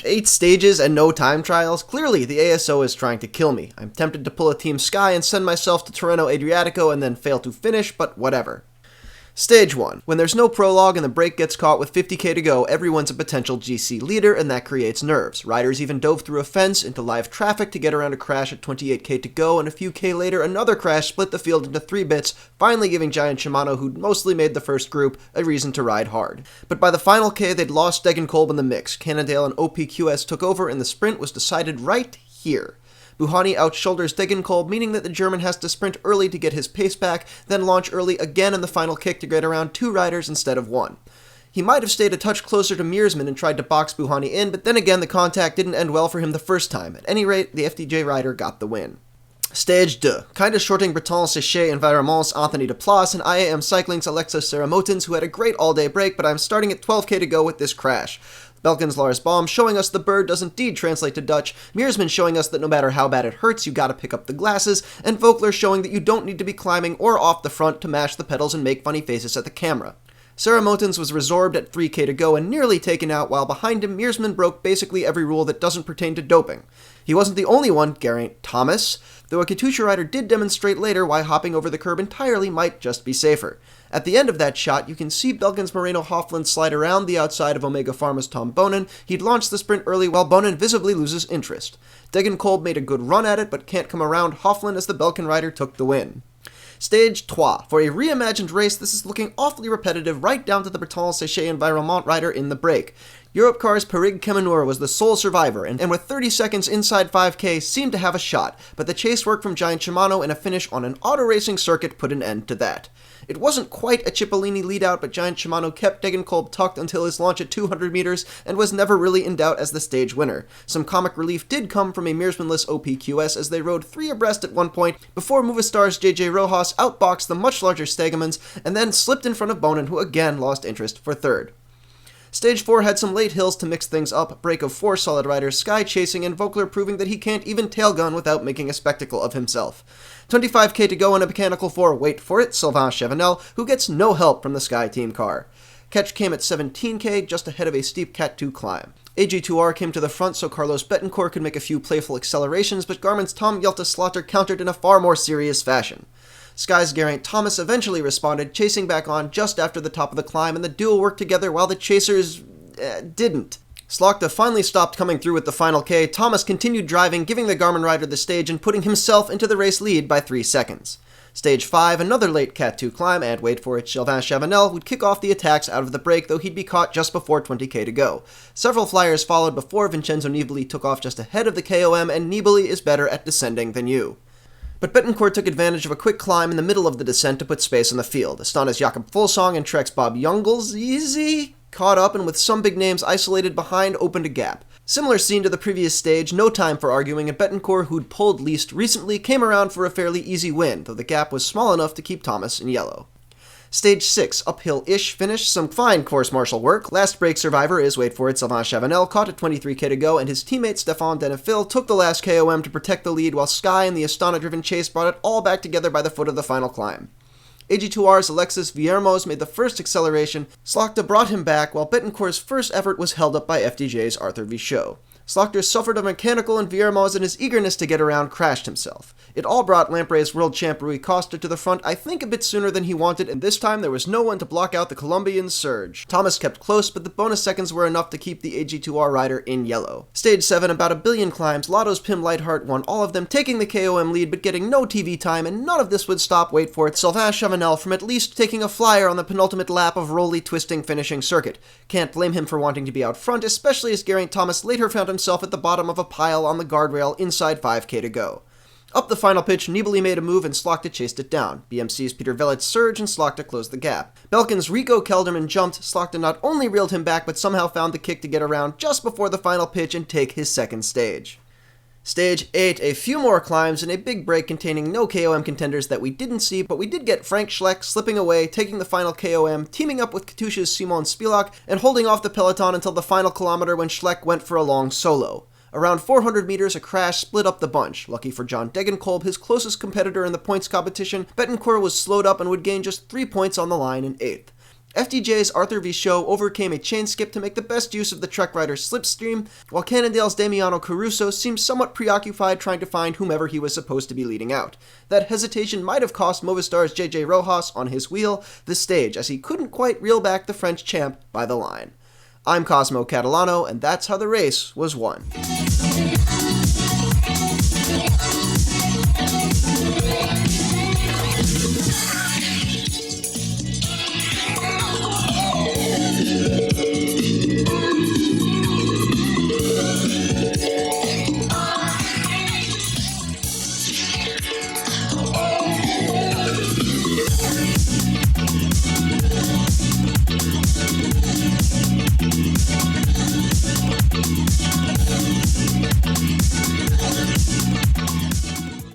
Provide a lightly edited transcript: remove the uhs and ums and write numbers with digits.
8 stages and no time trials? Clearly, the ASO is trying to kill me. I'm tempted to pull a Team Sky and send myself to Tirreno Adriatico and then fail to finish, but whatever. Stage 1. When there's no prologue and the break gets caught with 50k to go, everyone's a potential GC leader, and that creates nerves. Riders even dove through a fence into live traffic to get around a crash at 28k to go, and a few k later, another crash split the field into 3 bits, finally giving Giant Shimano, who'd mostly made the first group, a reason to ride hard. But by the final k, they'd lost Degenkolb in the mix. Cannondale and OPQS took over, and the sprint was decided right here. Buhani outshoulders Degenkolb, meaning that the German has to sprint early to get his pace back, then launch early again in the final kick to get around 2 riders instead of 1. He might have stayed a touch closer to Mearsman and tried to box Buhani in, but then again the contact didn't end well for him the first time. At any rate, the FDJ rider got the win. Stage 2. Kinda shorting Breton Séché Environnement's Anthony Deplace and IAM Cycling's Alexis Seramotins, who had a great all-day break, but I'm starting at 12k to go with this crash. Belkin's Lars Baum showing us the bird does indeed translate to Dutch, Mearsman showing us that no matter how bad it hurts, you gotta pick up the glasses, and Vogler showing that you don't need to be climbing or off the front to mash the pedals and make funny faces at the camera. Seramotins was resorbed at 3k to go and nearly taken out, while behind him Mearsman broke basically every rule that doesn't pertain to doping. He wasn't the only one, Geraint Thomas, though a Katusha rider did demonstrate later why hopping over the curb entirely might just be safer. At the end of that shot, you can see Belkin's Moreno Hofland slide around the outside of Omega Pharma's Tom Bonin. He'd launched the sprint early while Bonin visibly loses interest. Degenkolb made a good run at it, but can't come around Hofland as the Belkin rider took the win. Stage 3. For a reimagined race, this is looking awfully repetitive right down to the Breton Séché Environnement rider in the break. Europcar's Perig Kemenur was the sole survivor, and with 30 seconds inside 5k seemed to have a shot, but the chase work from Giant Shimano and a finish on an auto-racing circuit put an end to that. It wasn't quite a Cipollini lead-out, but Giant Shimano kept Degenkolb tucked until his launch at 200 meters and was never really in doubt as the stage winner. Some comic relief did come from a Mearsmanless OPQS as they rode 3 abreast at one point before Movistar's JJ Rojas outboxed the much larger Stegemans and then slipped in front of Bonin, who again lost interest for 3rd. Stage 4 had some late hills to mix things up, break of 4 solid riders, Sky chasing, and Vogler proving that he can't even tailgun without making a spectacle of himself. 25k to go in a mechanical 4, wait for it, Sylvain Chevenel, who gets no help from the Sky team car. Catch came at 17k, just ahead of a steep Cat 2 climb. AG2R came to the front so Carlos Betancourt could make a few playful accelerations, but Garmin's Tom Yelta Slaughter countered in a far more serious fashion. Sky's Geraint Thomas eventually responded, chasing back on just after the top of the climb, and the duo worked together while the chasers didn't. Slaughter finally stopped coming through with the final K. Thomas continued driving, giving the Garmin rider the stage and putting himself into the race lead by 3 seconds. Stage 5, another late Cat 2 climb, and wait for it, Sylvain Chavanel would kick off the attacks out of the break, though he'd be caught just before 20k to go. Several flyers followed before Vincenzo Nibali took off just ahead of the KOM, and Nibali is better at descending than you. But Betancourt took advantage of a quick climb in the middle of the descent to put space on the field. Astana's Jakob Fulsong and Trek's Bob Youngles easy caught up, and with some big names isolated behind, opened a gap. Similar scene to the previous stage, no time for arguing, and Betancourt, who'd pulled least recently, came around for a fairly easy win, though the gap was small enough to keep Thomas in yellow. Stage 6, uphill-ish finish, some fine course martial work. Last break survivor is, wait for it, Sylvain Chavanel, caught at 23k to go, and his teammate Stéphane Denefil took the last KOM to protect the lead, while Sky and the Astana-driven chase brought it all back together by the foot of the final climb. AG2R's Alexis Viermos made the first acceleration. Slaughter brought him back, while Betancourt's first effort was held up by FDJ's Arthur Vichot. Slaughter suffered a mechanical, and Viermos, in his eagerness to get around, crashed himself. It all brought Lamprey's world champ Rui Costa to the front, I think a bit sooner than he wanted, and this time there was no one to block out the Colombian's surge. Thomas kept close, but the bonus seconds were enough to keep the AG2R rider in yellow. Stage 7, about a billion climbs, Lotto's Pim Lightheart won all of them, taking the KOM lead but getting no TV time, and none of this would stop, wait for it, Sylvain Chavanel from at least taking a flyer on the penultimate lap of Rolly twisting finishing circuit. Can't blame him for wanting to be out front, especially as Geraint Thomas later found himself at the bottom of a pile on the guardrail inside 5k to go. Up the final pitch, Nibali made a move and Slaughter chased it down. BMC's Peter Vellet surged and Slaughter closed the gap. Belkin's Rico Kelderman jumped, Slaughter not only reeled him back but somehow found the kick to get around just before the final pitch and take his second stage. Stage 8, a few more climbs and a big break containing no KOM contenders that we didn't see, but we did get Frank Schleck slipping away, taking the final KOM, teaming up with Katusha's Simon Spilak, and holding off the peloton until the final kilometer when Schleck went for a long solo. Around 400 meters, a crash split up the bunch. Lucky for John Degenkolb, his closest competitor in the points competition, Betancourt was slowed up and would gain just 3 points on the line in 8th. FDJ's Arthur V. Show overcame a chain skip to make the best use of the Trek rider's slipstream, while Cannondale's Damiano Caruso seemed somewhat preoccupied trying to find whomever he was supposed to be leading out. That hesitation might have cost Movistar's JJ Rojas on his wheel the stage, as he couldn't quite reel back the French champ by the line. I'm Cosmo Catalano, and that's how the race was won.